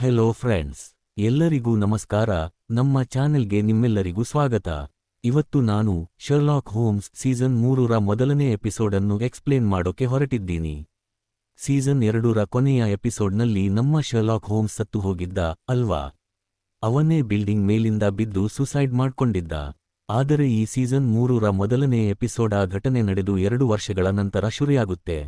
Hello friends, ಎಲ್ಲರಿಗೂ ನಮಸ್ಕಾರ. ನಮ್ಮ ಚಾನೆಲ್ಗೆ ನಿಮ್ಮೆಲ್ಲರಿಗೂ ಸ್ವಾಗತ. ಇವತ್ತು ನಾನು ಶರ್ಲಾಕ್ ಹೋಮ್ಸ್ ಸೀಸನ್ 3ರ ಮೊದಲನೇ ಎಪಿಸೋಡನ್ನು ಎಕ್ಸ್ಪ್ಲೇನ್ ಮಾಡೋಕೆ ಹೊರಟಿದ್ದೀನಿ. ಸೀಸನ್ 2ರ ಕೊನೆಯ ಎಪಿಸೋಡ್ನಲ್ಲಿ ನಮ್ಮ ಶರ್ಲಾಕ್ ಹೋಮ್ಸ್ ಸತ್ತು ಹೋಗಿದ್ದ ಅಲ್ವಾ? ಅವನೇ ಬಿಲ್ಡಿಂಗ್ ಮೇಲಿಂದ ಬಿದ್ದು ಸುಸೈಡ್ ಮಾಡ್ಕೊಂಡಿದ್ದ. ಆದರೆ ಈ ಸೀಸನ್ 3ರ ಮೊದಲನೇ ಎಪಿಸೋಡ್ ಆ ಘಟನೆ ನಡೆದು 2 ವರ್ಷಗಳ ನಂತರ ಶುರುವಾಗುತ್ತೆ.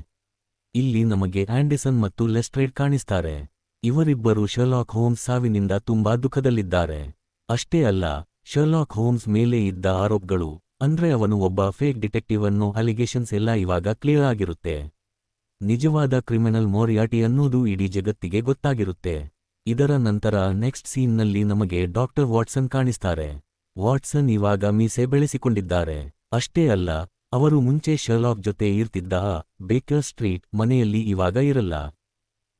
ಇಲ್ಲಿ ನಮಗೆ ಆಂಡರ್ಸನ್ ಮತ್ತು ಲೆಸ್ಟ್ರೇಡ್ ಕಾಣಿಸ್ತಾರೆ. ಇವರಿಬ್ಬರು ಶರ್ಲಾಕ್ ಹೋಮ್ಸ್ ಸಾವಿನಿಂದ ತುಂಬಾ ದುಃಖದಲ್ಲಿದ್ದಾರೆ. ಅಷ್ಟೇ ಅಲ್ಲ, ಶರ್ಲಾಕ್ ಹೋಮ್ಸ್ ಮೇಲೆ ಇದ್ದ ಆರೋಪಗಳು, ಅಂದ್ರೆ ಅವನು ಒಬ್ಬ ಫೇಕ್ ಡಿಟೆಕ್ಟಿವ್ ಅನ್ನೋ ಅಲಿಗೇಷನ್ಸ್ ಎಲ್ಲ ಇವಾಗ ಕ್ಲಿಯರ್ ಆಗಿರುತ್ತೆ. ನಿಜವಾದ ಕ್ರಿಮಿನಲ್ ಮೊರಿಯಾರ್ಟಿ ಅನ್ನೋದು ಇಡೀ ಜಗತ್ತಿಗೆ ಗೊತ್ತಾಗಿರುತ್ತೆ. ಇದರ ನಂತರ ನೆಕ್ಸ್ಟ್ ಸೀನ್ನಲ್ಲಿ ನಮಗೆ ಡಾಕ್ಟರ್ ವಾಟ್ಸನ್ ಕಾಣಿಸ್ತಾರೆ. ವಾಟ್ಸನ್ ಇವಾಗ ಮೀಸೆ ಬೆಳೆಸಿಕೊಂಡಿದ್ದಾರೆ. ಅಷ್ಟೇ ಅಲ್ಲ, ಅವರು ಮುಂಚೆ ಶರ್ಲಾಕ್ ಜೊತೆ ಇರ್ತಿದ್ದ ಬೇಕರ್ ಸ್ಟ್ರೀಟ್ ಮನೆಯಲ್ಲಿ ಇವಾಗ ಇರಲ್ಲ.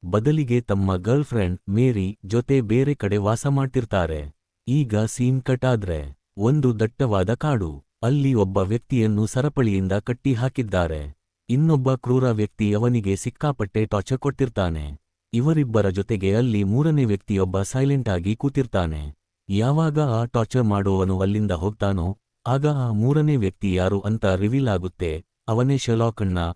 ಬದಲಿಗೆ ತಮ್ಮ ಗರ್ಲ್ ಫ್ರೆಂಡ್ ಮೇರಿ ಜೊತೆ ಬೇರೆ ಕಡೆ ವಾಸ ಮಾಡ್ತಿರ್ತಾರೆ. ಈಗ ಸೀನ್ ಕಟ್ ಆದ್ರೆ ಒಂದು ದಟ್ಟವಾದ ಕಾಡು. ಅಲ್ಲಿ ಒಬ್ಬ ವ್ಯಕ್ತಿಯನ್ನು ಸರಪಳಿಯಿಂದ ಕಟ್ಟಿ ಹಾಕಿದ್ದಾರೆ. ಇನ್ನೊಬ್ಬ ಕ್ರೂರ ವ್ಯಕ್ತಿ ಅವನಿಗೆ ಸಿಕ್ಕಾಪಟ್ಟೆ ಟಾರ್ಚರ್ ಕೊಟ್ಟಿರ್ತಾನೆ. ಇವರಿಬ್ಬರ ಜೊತೆಗೆ ಅಲ್ಲಿ ಮೂರನೇ ವ್ಯಕ್ತಿಯೊಬ್ಬ ಸೈಲೆಂಟ್ ಆಗಿ ಕೂತಿರ್ತಾನೆ. ಯಾವಾಗ ಆ ಟಾರ್ಚರ್ ಮಾಡೋವನು ಅಲ್ಲಿಂದ ಹೋಗ್ತಾನೋ ಆಗ ಆ ಮೂರನೇ ವ್ಯಕ್ತಿ ಯಾರು ಅಂತ ರಿವೀಲ್ ಆಗುತ್ತೆ. ಅವನೇ ಶರ್ಲಾಕ್ನ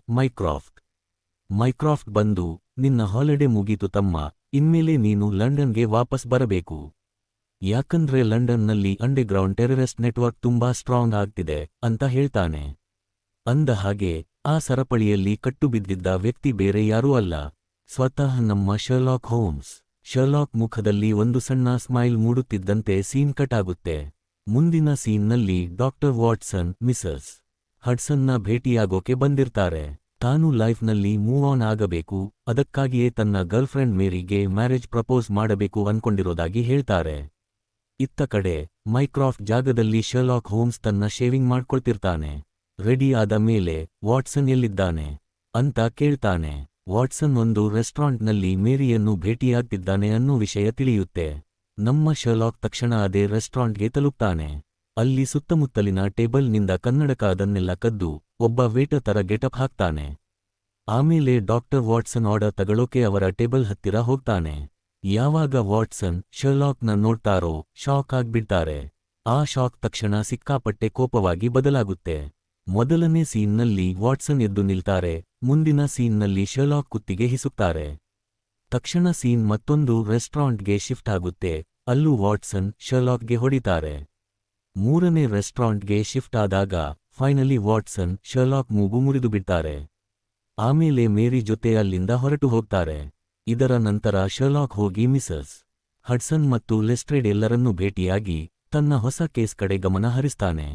ಮೈಕ್ರಾಫ್ಟ್ ಬಂದು, ನಿನ್ನ ಹಾಲಿಡೇ ಮುಗೀತು ತಮ್ಮ, ಇನ್ಮೇಲೆ ನೀನು ಲಂಡನ್ಗೆ ವಾಪಸ್ ಬರಬೇಕು. ಯಾಕಂದ್ರೆ ಲಂಡನ್ನಲ್ಲಿ ಅಂಡರ್ಗ್ರೌಂಡ್ ಟೆರರಿಸ್ಟ್ ನೆಟ್ವರ್ಕ್ ತುಂಬಾ ಸ್ಟ್ರಾಂಗ್ ಆಗ್ತಿದೆ ಅಂತ ಹೇಳ್ತಾನೆ. ಅಂದ ಹಾಗೆ ಆ ಸರಪಳಿಯಲ್ಲಿ ಕಟ್ಟುಬಿದ್ದಿದ್ದ ವ್ಯಕ್ತಿ ಬೇರೆ ಯಾರೂ ಅಲ್ಲ, ಸ್ವತಃ ನಮ್ಮ ಶರ್ಲಾಕ್ ಹೋಮ್ಸ್. ಶರ್ಲಾಕ್ ಮುಖದಲ್ಲಿ ಒಂದು ಸಣ್ಣ ಸ್ಮೈಲ್ ಮೂಡುತ್ತಿದ್ದಂತೆ ಸೀನ್ ಕಟ್ ಆಗುತ್ತೆ. ಮುಂದಿನ ಸೀನ್ನಲ್ಲಿ ಡಾಕ್ಟರ್ ವಾಟ್ಸನ್ ಮಿಸಸ್ ಹಡ್ಸನ್ನ ಭೇಟಿಯಾಗೋಕೆ ಬಂದಿರ್ತಾರೆ. ತಾನು ಲೈಫ್ನಲ್ಲಿ ಮೂವ್ ಆನ್ ಆಗಬೇಕು, ಅದಕ್ಕಾಗಿಯೇ ತನ್ನ ಗರ್ಲ್ ಫ್ರೆಂಡ್ ಮೇರಿಗೆ ಮ್ಯಾರೇಜ್ ಪ್ರಪೋಸ್ ಮಾಡಬೇಕು ಅನ್ಕೊಂಡಿರೋದಾಗಿ ಹೇಳ್ತಾರೆ. ಇತ್ತ ಕಡೆ ಮೈಕ್ರಾಫ್ಟ್ ಜಾಗದಲ್ಲಿ ಶರ್ಲಾಕ್ ಹೋಮ್ಸ್ ತನ್ನ ಶೇವಿಂಗ್ ಮಾಡ್ಕೊಳ್ತಿರ್ತಾನೆ. ರೆಡಿ ಆದ ಮೇಲೆ ವಾಟ್ಸನ್ ಎಲ್ಲಿದ್ದಾನೆ ಅಂತ ಕೇಳ್ತಾನೆ. ವಾಟ್ಸನ್ ಒಂದು ರೆಸ್ಟೋರೆಂಟ್ನಲ್ಲಿ ಮೇರಿಯನ್ನು ಭೇಟಿಯಾಗ್ತಿದ್ದಾನೆ ಅನ್ನೋ ವಿಷಯ ತಿಳಿಯುತ್ತೆ. ನಮ್ಮ ಶರ್ಲಾಕ್ ತಕ್ಷಣ ಅದೇ ರೆಸ್ಟೋರೆಂಟ್ಗೆ ತಲುಪ್ತಾನೆ. ಅಲ್ಲಿ ಸುತ್ತಮುತ್ತಲಿನ ಟೇಬಲ್ನಿಂದ ಕನ್ನಡಕ ಅದನ್ನೆಲ್ಲ ಕದ್ದು ಒಬ್ಬ ವೇಟರ್ ತರ ಗೆಟಪ್ ಹಾಕ್ತಾನೆ. ಆಮೇಲೆ ಡಾಕ್ಟರ್ ವಾಟ್ಸನ್ ಆರ್ಡರ್ ತಗೊಳ್ಳೋಕೆ ಅವರ ಟೇಬಲ್ ಹತ್ತಿರ ಹೋಗ್ತಾನೆ. ಯಾವಾಗ ವಾಟ್ಸನ್ ಶರ್ಲಾಕ್ನ ನೋಡ್ತಾರೋ ಶಾಕ್ ಆಗ್ಬಿಡ್ತಾರೆ. ಆ ಶಾಕ್ ತಕ್ಷಣ ಸಿಕ್ಕಾಪಟ್ಟೆ ಕೋಪವಾಗಿ ಬದಲಾಗುತ್ತೆ. ಮೊದಲನೇ ಸೀನ್ನಲ್ಲಿ ವಾಟ್ಸನ್ ಎದ್ದು ನಿಲ್ತಾರೆ. ಮುಂದಿನ ಸೀನ್ನಲ್ಲಿ ಶರ್ಲಾಕ್ ಕುತ್ತಿಗೆ ಹಿಸುಕ್ತಾರೆ. ತಕ್ಷಣ ಸೀನ್ ಮತ್ತೊಂದು ರೆಸ್ಟೋರೆಂಟ್ಗೆ ಶಿಫ್ಟ್ ಆಗುತ್ತೆ. ಅಲ್ಲೂ ವಾಟ್ಸನ್ ಶರ್ಲಾಕ್ಗೆ ಹೊಡಿತಾರೆ. ಮೂರನೇ ರೆಸ್ಟೋರೆಂಟ್ಗೆ ಶಿಫ್ಟ್ ಆದಾಗ ಫೈನಲಿ ವಾಟ್ಸನ್ ಶರ್ಲಾಕ್ ಮೂಗು ಮುರಿದು ಬಿಡ್ತಾರೆ. ಆಮೇಲೆ ಮೇರಿ ಜೊತೆ ಅಲ್ಲಿಂದ ಹೊರಟು ಹೋಗ್ತಾರೆ. ಇದರ ನಂತರ ಶರ್ಲಾಕ್ ಹೋಗಿ ಮಿಸಸ್ ಹಡ್ಸನ್ ಮತ್ತು ಲೆಸ್ಟ್ರೇಡ್ ಎಲ್ಲರನ್ನೂ ಭೇಟಿಯಾಗಿ ತನ್ನ ಹೊಸ ಕೇಸ್ ಕಡೆ ಗಮನ ಹರಿಸ್ತಾನೆ.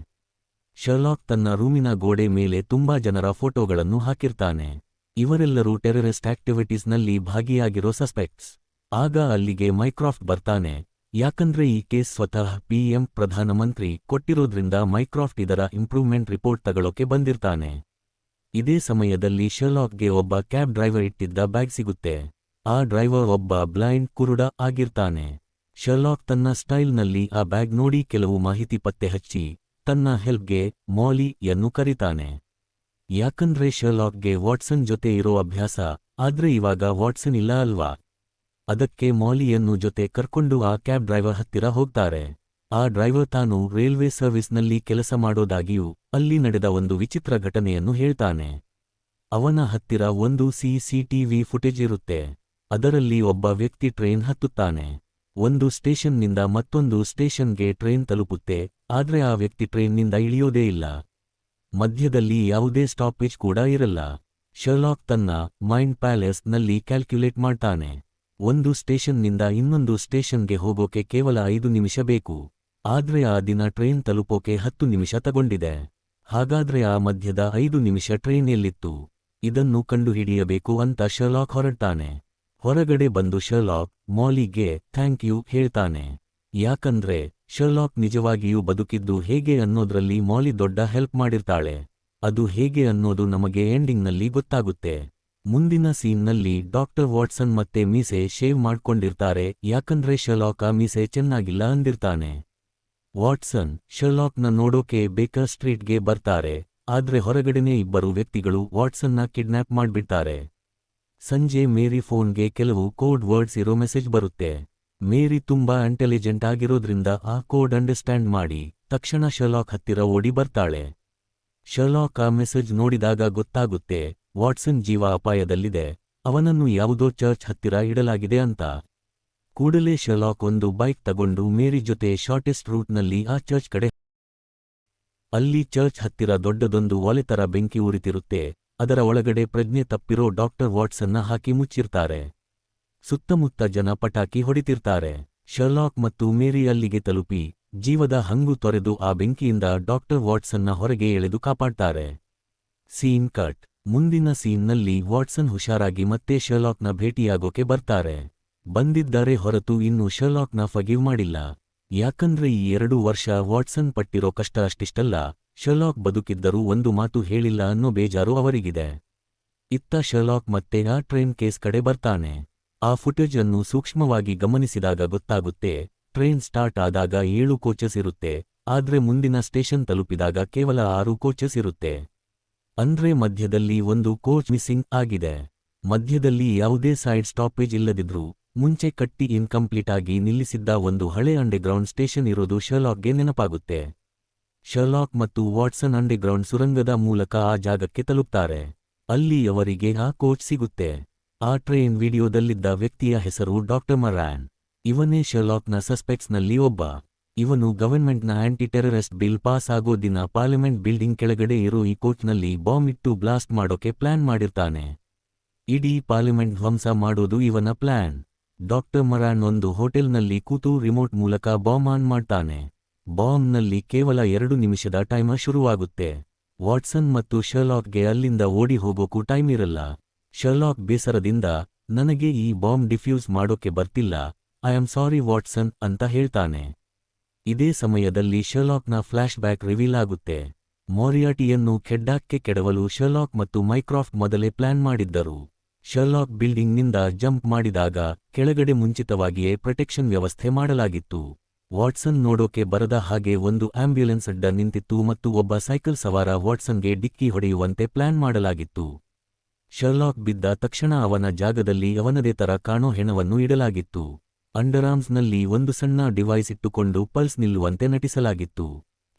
ಶರ್ಲಾಕ್ ತನ್ನ ರೂಮಿನ ಗೋಡೆ ಮೇಲೆ ತುಂಬಾ ಜನರ ಫೋಟೋಗಳನ್ನು ಹಾಕಿರ್ತಾನೆ. ಇವರೆಲ್ಲರೂ ಟೆರರಿಸ್ಟ್ ಆಕ್ಟಿವಿಟೀಸ್ನಲ್ಲಿ ಭಾಗಿಯಾಗಿರೋ ಸಸ್ಪೆಕ್ಟ್ಸ್. ಆಗ ಅಲ್ಲಿಗೆ ಮೈಕ್ರಾಫ್ಟ್ ಬರ್ತಾನೆ. ಯಾಕಂದ್ರೆ ಈ ಕೇಸ್ ಸ್ವತಃ PM ಪ್ರಧಾನಮಂತ್ರಿ ಕೊಟ್ಟಿರೋದ್ರಿಂದ ಮೈಕ್ರಾಫ್ಟ್ ಇದರ ಇಂಪ್ರೂವ್ಮೆಂಟ್ ರಿಪೋರ್ಟ್ ತಗೊಳ್ಳೋಕೆ ಬಂದಿರ್ತಾನೆ. ಇದೇ ಸಮಯದಲ್ಲಿ ಶರ್ಲಾಕ್ಗೆ ಒಬ್ಬ ಕ್ಯಾಬ್ ಡ್ರೈವರ್ ಇಟ್ಟಿದ್ದ ಬ್ಯಾಗ್ ಸಿಗುತ್ತೆ. ಆ ಡ್ರೈವರ್ ಒಬ್ಬ ಬ್ಲೈಂಡ್ ಕುರುಡ ಆಗಿರ್ತಾನೆ. ಶರ್ಲಾಕ್ ತನ್ನ ಸ್ಟೈಲ್ನಲ್ಲಿ ಆ ಬ್ಯಾಗ್ ನೋಡಿ ಕೆಲವು ಮಾಹಿತಿ ಪತ್ತೆ ಹಚ್ಚಿ ತನ್ನ ಹೆಲ್ಪ್ಗೆ ಮಾಲಿಯನ್ನು ಕರೀತಾನೆ. ಯಾಕಂದ್ರೆ ಶರ್ಲಾಕ್ಗೆ ವಾಟ್ಸನ್ ಜೊತೆ ಇರೋ ಅಭ್ಯಾಸ, ಆದ್ರೆ ಇವಾಗ ವಾಟ್ಸನ್ ಇಲ್ಲ ಅಲ್ವಾ? ಅದಕ್ಕೆ ಮಾಲಿಯನ್ನು ಜೊತೆ ಕರ್ಕೊಂಡು ಆ ಕ್ಯಾಬ್ ಡ್ರೈವರ್ ಹತ್ತಿರ ಹೋಗ್ತಾರೆ. ಆ ಡ್ರೈವರ್ ತಾನು ರೈಲ್ವೆ ಸರ್ವಿಸ್ನಲ್ಲಿ ಕೆಲಸ ಮಾಡೋದಾಗಿಯೂ ಅಲ್ಲಿ ನಡೆದ ಒಂದು ವಿಚಿತ್ರ ಘಟನೆಯನ್ನು ಹೇಳ್ತಾನೆ. ಅವನ ಹತ್ತಿರ ಒಂದು CCTV ಫುಟೇಜ್ ಇರುತ್ತೆ. ಅದರಲ್ಲಿ ಒಬ್ಬ ವ್ಯಕ್ತಿ ಟ್ರೈನ್ ಹತ್ತುತ್ತಾನೆ. ಒಂದು ಸ್ಟೇಷನ್ನಿಂದ ಮತ್ತೊಂದು ಸ್ಟೇಷನ್ಗೆ ಟ್ರೈನ್ ತಲುಪುತ್ತೆ. ಆದ್ರೆ ಆ ವ್ಯಕ್ತಿ ಟ್ರೈನ್ನಿಂದ ಇಳಿಯೋದೇ ಇಲ್ಲ. ಮಧ್ಯದಲ್ಲಿ ಯಾವುದೇ ಸ್ಟಾಪೇಜ್ ಕೂಡ ಇರಲ್ಲ. ಶರ್ಲಾಕ್ ತನ್ನ ಮೈಂಡ್ ಪ್ಯಾಲೇಸ್ನಲ್ಲಿ ಕ್ಯಾಲ್ಕ್ಯುಲೇಟ್ ಮಾಡ್ತಾನೆ. ಒಂದು ಸ್ಟೇಷನ್ನಿಂದ ಇನ್ನೊಂದು ಸ್ಟೇಷನ್ಗೆ ಹೋಗೋಕೆ ಕೇವಲ 5 ನಿಮಿಷ ಬೇಕು. ಆದ್ರೆ ಆ ದಿನ ಟ್ರೈನ್ ತಲುಪೋಕೆ 10 ನಿಮಿಷ ತಗೊಂಡಿದೆ. ಹಾಗಾದ್ರೆ ಆ ಮಧ್ಯದ 5 ನಿಮಿಷ ಟ್ರೈನ್ ಎಲ್ಲಿತ್ತು? ಇದನ್ನು ಕಂಡುಹಿಡಿಯಬೇಕು ಅಂತ ಶರ್ಲಾಕ್ ಹೊರಡ್ತಾನೆ. ಹೊರಗಡೆ ಬಂದು ಶರ್ಲಾಕ್ ಮಾಲಿಗೆ ಥ್ಯಾಂಕ್ ಯು ಹೇಳ್ತಾನೆ. ಯಾಕಂದ್ರೆ ಶರ್ಲಾಕ್ ನಿಜವಾಗಿಯೂ ಬದುಕಿದ್ದು ಹೇಗೆ ಅನ್ನೋದ್ರಲ್ಲಿ ಮಾಲಿ ದೊಡ್ಡ ಹೆಲ್ಪ್ ಮಾಡಿರ್ತಾಳೆ. ಅದು ಹೇಗೆ ಅನ್ನೋದು ನಮಗೆ ಎಂಡಿಂಗ್ನಲ್ಲಿ ಗೊತ್ತಾಗುತ್ತೆ. ಮುಂದಿನ ಸೀನ್ನಲ್ಲಿ ಡಾಕ್ಟರ್ ವಾಟ್ಸನ್ ಮತ್ತೆ ಮೀಸೆ ಶೇವ್ ಮಾಡ್ಕೊಂಡಿರ್ತಾರೆ. ಯಾಕಂದ್ರೆ ಶರ್ಲಾಕ್ ಆ ಮೀಸೆ ಚೆನ್ನಾಗಿಲ್ಲ ಅಂದಿರ್ತಾನೆ. ವಾಟ್ಸನ್ ಶರ್ಲಾಕ್ನ ನೋಡೋಕೆ ಬೇಕರ್ ಸ್ಟ್ರೀಟ್ಗೆ ಬರ್ತಾರೆ. ಆದ್ರೆ ಹೊರಗಡೆನೇ ಇಬ್ಬರು ವ್ಯಕ್ತಿಗಳು ವಾಟ್ಸನ್ನ ಕಿಡ್ನ್ಯಾಪ್ ಮಾಡ್ಬಿಡ್ತಾರೆ. ಸಂಜೆ ಮೇರಿ ಫೋನ್ಗೆ ಕೆಲವು ಕೋಡ್ ವರ್ಡ್ಸ್ ಇರೋ ಮೆಸೇಜ್ ಬರುತ್ತೆ. ಮೇರಿ ತುಂಬಾ ಇಂಟೆಲಿಜೆಂಟ್ ಆಗಿರೋದ್ರಿಂದ ಆ ಕೋಡ್ ಅಂಡರ್ಸ್ಟ್ಯಾಂಡ್ ಮಾಡಿ ತಕ್ಷಣ ಶರ್ಲಾಕ್ ಹತ್ತಿರ ಓಡಿ ಬರ್ತಾಳೆ. ಶರ್ಲಾಕ್ ಆ ಮೆಸೇಜ್ ನೋಡಿದಾಗ ಗೊತ್ತಾಗುತ್ತೆ ವಾಟ್ಸನ್ ಜೀವ ಅಪಾಯದಲ್ಲಿದೆ, ಅವನನ್ನು ಯಾವುದೋ ಚರ್ಚ್ ಹತ್ತಿರ ಇಡಲಾಗಿದೆ ಅಂತ. ಕೂಡಲೇ ಶರ್ಲಾಕ್ ಒಂದು ಬೈಕ್ ತಗೊಂಡು ಮೇರಿ ಜೊತೆ ಶಾರ್ಟೆಸ್ಟ್ ರೂಟ್ನಲ್ಲಿ ಆ ಚರ್ಚ್ ಕಡೆ. ಅಲ್ಲಿ ಚರ್ಚ್ ಹತ್ತಿರ ದೊಡ್ಡದೊಂದು ಒಲೆತರ ಬೆಂಕಿ ಉರಿತಿರುತ್ತೆ. ಅದರ ಒಳಗಡೆ ಪ್ರಜ್ಞೆ ತಪ್ಪಿರೋ ಡಾಕ್ಟರ್ ವಾಟ್ಸನ್ನ ಹಾಕಿ ಮುಚ್ಚಿರ್ತಾರೆ. ಸುತ್ತಮುತ್ತ ಜನ ಪಟಾಕಿ ಹೊಡಿತಿರ್ತಾರೆ. ಶರ್ಲಾಕ್ ಮತ್ತು ಮೇರಿ ಅಲ್ಲಿಗೆ ತಲುಪಿ ಜೀವದ ಹಂಗು ತೊರೆದು ಆ ಬೆಂಕಿಯಿಂದ ಡಾಕ್ಟರ್ ವಾಟ್ಸನ್ನ ಹೊರಗೆ ಎಳೆದು ಕಾಪಾಡ್ತಾರೆ. Scene cut. ಮುಂದಿನ ಸೀನ್ನಲ್ಲಿ ವಾಟ್ಸನ್ ಹುಷಾರಾಗಿ ಮತ್ತೆ ಶರ್ಲಾಕ್ನ ಭೇಟಿಯಾಗೋಕೆ ಬರ್ತಾರೆ. ಬಂದಿದ್ದಾರೆ ಹೊರತು ಇನ್ನು ಶರ್ಲಾಕ್ನ ಫಗಿವ್ ಮಾಡಿಲ್ಲ. ಯಾಕಂದ್ರೆ ಈ 2 ವರ್ಷ ವಾಟ್ಸನ್ ಪಟ್ಟಿರೋ ಕಷ್ಟ ಅಷ್ಟಿಷ್ಟಲ್ಲ, ಶರ್ಲಾಕ್ ಬದುಕಿದ್ದರೂ ಒಂದು ಮಾತು ಹೇಳಿಲ್ಲ ಅನ್ನೋ ಬೇಜಾರು ಅವರಿಗಿದೆ. ಇತ್ತ ಶರ್ಲಾಕ್ ಮತ್ತೆ ಆ ಟ್ರೈನ್ ಕೇಸ್ ಕಡೆ ಬರ್ತಾನೆ. ಆ ಫುಟೇಜ್ ಅನ್ನು ಸೂಕ್ಷ್ಮವಾಗಿ ಗಮನಿಸಿದಾಗ ಗೊತ್ತಾಗುತ್ತೆ, ಟ್ರೈನ್ ಸ್ಟಾರ್ಟ್ ಆದಾಗ 7 ಕೋಚಸ್ ಇರುತ್ತೆ, ಆದ್ರೆ ಮುಂದಿನ ಸ್ಟೇಷನ್ ತಲುಪಿದಾಗ ಕೇವಲ 6 ಕೋಚಸ್ ಇರುತ್ತೆ. ಅಂದ್ರೆ ಮಧ್ಯದಲ್ಲಿ ಒಂದು ಕೋಚ್ ಮಿಸ್ಸಿಂಗ್ ಆಗಿದೆ. ಮಧ್ಯದಲ್ಲಿ ಯಾವುದೇ ಸೈಡ್ ಸ್ಟಾಪೇಜ್ ಇಲ್ಲದಿದ್ರೂ ಮುಂಚೆ ಕಟ್ಟಿ ಇನ್ಕಂಪ್ಲೀಟ್ ಆಗಿ ನಿಲ್ಲಿಸಿದ್ದ ಒಂದು ಹಳೆ ಅಂಡರ್ಗ್ರೌಂಡ್ ಸ್ಟೇಷನ್ ಇರೋದು ಶರ್ಲಾಕ್ಗೆ ನೆನಪಾಗುತ್ತೆ. ಶರ್ಲಾಕ್ ಮತ್ತು ವಾಟ್ಸನ್ ಅಂಡರ್ಗ್ರೌಂಡ್ ಸುರಂಗದ ಮೂಲಕ ಆ ಜಾಗಕ್ಕೆ ತಲುಪ್ತಾರೆ. ಅಲ್ಲಿ ಅವರಿಗೆ ಆ ಕೋಚ್ ಸಿಗುತ್ತೆ. ಆ ಟ್ರೈನ್ ವಿಡಿಯೋದಲ್ಲಿದ್ದ ವ್ಯಕ್ತಿಯ ಹೆಸರು ಡಾಕ್ಟರ್ ಮರಾನ್. ಇವನೇ ಶರ್ಲಾಕ್ನ ಸಸ್ಪೆಕ್ಟ್ಸ್ನಲ್ಲಿ ಒಬ್ಬ. ಇವನು ಗವರ್ಮೆಂಟ್ನ ಆಂಟಿ ಟೆರರಿಸ್ಟ್ ಬಿಲ್ ಪಾಸ್ ಆಗೋ ದಿನ ಪಾರ್ಲಿಮೆಂಟ್ ಬಿಲ್ಡಿಂಗ್ ಕೆಳಗಡೆ ಇರೋ ಈ ಕೋಚ್ನಲ್ಲಿ ಬಾಂಬ್ ಇಟ್ಟು ಬ್ಲಾಸ್ಟ್ ಮಾಡೋಕೆ ಪ್ಲಾನ್ ಮಾಡಿರ್ತಾನೆ. ಇಡೀ ಪಾರ್ಲಿಮೆಂಟ್ ಧ್ವಂಸ ಮಾಡೋದು ಇವನ ಪ್ಲಾನ್. ಡಾಕ್ಟರ್ ಮರಾನ್ ಒಂದು ಹೋಟೆಲ್ನಲ್ಲಿ ಕೂತು ರಿಮೋಟ್ ಮೂಲಕ ಬಾಂಬ್ ಆನ್ ಮಾಡ್ತಾನೆ. ಬಾಂಬ್ನಲ್ಲಿ ಕೇವಲ 2 ನಿಮಿಷದ ಟೈಮರ್ ಶುರುವಾಗುತ್ತೆ. ವಾಟ್ಸನ್ ಮತ್ತು ಶರ್ಲಾಕ್ಗೆ ಅಲ್ಲಿಂದ ಓಡಿ ಹೋಗೋಕ್ಕೂ ಟೈಮ್ ಇರಲ್ಲ. ಶರ್ಲಾಕ್ ಬೇಸರದಿಂದ, ನನಗೆ ಈ ಬಾಂಬ್ ಡಿಫ್ಯೂಸ್ ಮಾಡೋಕೆ ಬರ್ತಿಲ್ಲ, ಐ ಆಮ್ ಸಾರಿ ವಾಟ್ಸನ್ ಅಂತ ಹೇಳ್ತಾನೆ. ಇದೇ ಸಮಯದಲ್ಲಿ ಶರ್ಲಾಕ್ನ ಫ್ಲ್ಯಾಶ್ ಬ್ಯಾಕ್ ರಿವೀಲ್ ಆಗುತ್ತೆ. ಮೊರಿಯಾಟಿಯನ್ನು ಕೆಡ್ಡಾಕ್ಕೆ ಕೆಡವಲು ಶರ್ಲಾಕ್ ಮತ್ತು ಮೈಕ್ರಾಫ್ಟ್ ಮೊದಲೇ ಪ್ಲಾನ್ ಮಾಡಿದ್ದರು. ಶರ್ಲಾಕ್ ಬಿಲ್ಡಿಂಗ್ನಿಂದ ಜಂಪ್ ಮಾಡಿದಾಗ ಕೆಳಗಡೆ ಮುಂಚಿತವಾಗಿಯೇ ಪ್ರೊಟೆಕ್ಷನ್ ವ್ಯವಸ್ಥೆ ಮಾಡಲಾಗಿತ್ತು. ವಾಟ್ಸನ್ ನೋಡೋಕೆ ಬರದ ಹಾಗೆ ಒಂದು ಆಂಬ್ಯುಲೆನ್ಸ್ ಅಡ್ಡ ನಿಂತಿತ್ತು ಮತ್ತು ಒಬ್ಬ ಸೈಕಲ್ ಸವಾರ ವಾಟ್ಸನ್ಗೆ ಡಿಕ್ಕಿ ಹೊಡೆಯುವಂತೆ ಪ್ಲಾನ್ ಮಾಡಲಾಗಿತ್ತು. ಶರ್ಲಾಕ್ ಬಿದ್ದ ತಕ್ಷಣ ಅವನ ಜಾಗದಲ್ಲಿ ಅವನದೇ ತರ ಕಾಣೋ ಹೆಣವನ್ನು ಇಡಲಾಗಿತ್ತು. ಅಂಡರ್ಆರ್ಮ್ಸ್ನಲ್ಲಿ ಒಂದು ಸಣ್ಣ ಡಿವೈಸ್ ಇಟ್ಟುಕೊಂಡು ಪಲ್ಸ್ ನಿಲ್ಲುವಂತೆ ನಟಿಸಲಾಗಿತ್ತು.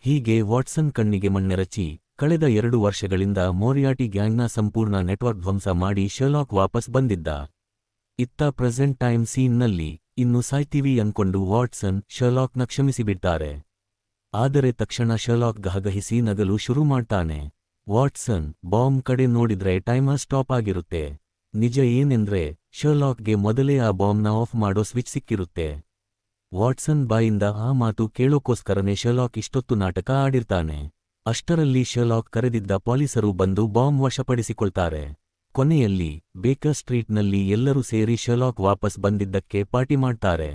ಹೀಗೆ ವಾಟ್ಸನ್ ಕಣ್ಣಿಗೆ ಮಣ್ಣೆರಚಿ ಕಳೆದ 2 ವರ್ಷಗಳಿಂದ ಮೊರಿಯಾಟಿ ಗ್ಯಾಂಗ್ನ ಸಂಪೂರ್ಣ ನೆಟ್ವರ್ಕ್ ಧ್ವಂಸ ಮಾಡಿ ಶರ್ಲಾಕ್ ವಾಪಸ್ ಬಂದಿದ್ದ. ಇತ್ತ ಪ್ರೆಸೆಂಟ್ ಟೈಮ್ ಸೀನ್ನಲ್ಲಿ ಇನ್ನು ಸಾಯ್ತೀವಿ ಅನ್ಕೊಂಡು ವಾಟ್ಸನ್ ಶರ್ಲಾಕ್ನ ಕ್ಷಮಿಸಿಬಿಡ್ತಾರೆ. ಆದರೆ ತಕ್ಷಣ ಶರ್ಲಾಕ್ ಗಹಗಹಿಸಿ ನಗಲು ಶುರು ಮಾಡ್ತಾನೆ. ವಾಟ್ಸನ್ ಬಾಂಬ್ ಕಡೆ ನೋಡಿದ್ರೆ ಟೈಮರ್ ಸ್ಟಾಪ್ ಆಗಿರುತ್ತೆ. ನಿಜ ಏನೆಂದ್ರೆ ಶರ್ಲಾಕ್ಗೆ ಮೊದಲೇ ಆ ಬಾಂಬ್ನ ಆಫ್ ಮಾಡೋ ಸ್ವಿಚ್ ಸಿಕ್ಕಿರುತ್ತೆ. ವಾಟ್ಸನ್ ಬಾಯಿಂದ ಆ ಮಾತು ಕೇಳೋಕೋಸ್ಕರನೇ ಶರ್ಲಾಕ್ ಇಷ್ಟೊತ್ತು ನಾಟಕ ಆಡಿರ್ತಾನೆ. ಅಷ್ಟರಲ್ಲಿ ಶರ್ಲಾಕ್ ಕರೆದಿದ್ದ ಪೊಲೀಸರು ಬಂದು ಬಾಂಬ್ ವಶಪಡಿಸಿಕೊಳ್ತಾರೆ. ಕೊನೆಯಲ್ಲಿ ಬೇಕರ್ ಸ್ಟ್ರೀಟ್ನಲ್ಲಿ ಎಲ್ಲರೂ ಸೇರಿ ಶರ್ಲಾಕ್ ವಾಪಸ್ ಬಂದಿದ್ದಕ್ಕೆ ಪಾರ್ಟಿ ಮಾಡ್ತಾರೆ.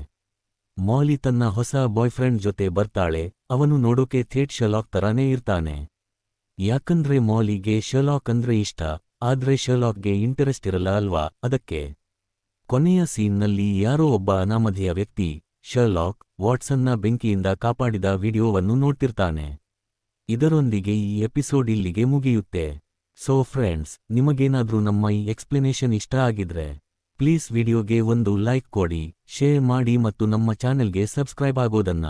ಮಾಲಿ ತನ್ನ ಹೊಸ ಬಾಯ್ಫ್ರೆಂಡ್ ಜೊತೆ ಬರ್ತಾಳೆ. ಅವನು ನೋಡೋಕೆ ಥೇಟ್ ಶರ್ಲಾಕ್ ತರಾನೇ ಇರ್ತಾನೆ. ಯಾಕಂದ್ರೆ ಮಾಲಿಗೆ ಶರ್ಲಾಕ್ ಅಂದ್ರೆ ಇಷ್ಟ, ಆದ್ರೆ ಶರ್ಲಾಕ್ಗೆ ಇಂಟರೆಸ್ಟ್ ಇರಲ್ಲ ಅಲ್ವಾ, ಅದಕ್ಕೆ. ಕೊನೆಯ ಸೀನ್ನಲ್ಲಿ ಯಾರೋ ಒಬ್ಬ ಅನಾಮಧೇಯ ವ್ಯಕ್ತಿ ಶರ್ಲಾಕ್ ವಾಟ್ಸನ್ನ ಬೆಂಕಿಯಿಂದ ಕಾಪಾಡಿದ ವಿಡಿಯೋವನ್ನು ನೋಡ್ತಿರ್ತಾನೆ. ಇದರೊಂದಿಗೆ ಈ ಎಪಿಸೋಡ್ ಇಲ್ಲಿಗೆ ಮುಗಿಯುತ್ತೆ. ಸೊ ಫ್ರೆಂಡ್ಸ್, ನಿಮಗೇನಾದ್ರೂ ನಮ್ಮ ಈ ಎಕ್ಸ್ಪ್ಲನೇಷನ್ ಇಷ್ಟ ಆಗಿದ್ರೆ ಪ್ಲೀಸ್ ವಿಡಿಯೋಗೆ ಒಂದು ಲೈಕ್ ಕೊಡಿ, ಶೇರ್ ಮಾಡಿ ಮತ್ತು ನಮ್ಮ ಚಾನೆಲ್ಗೆ ಸಬ್ಸ್ಕ್ರೈಬ್ ಆಗೋದನ್ನ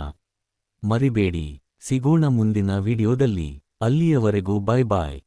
ಮರಿಬೇಡಿ. ಸಿಗೋಣ ಮುಂದಿನ ವಿಡಿಯೋದಲ್ಲಿ. ಅಲ್ಲಿಯವರೆಗೂ ಬೈ ಬಾಯ್.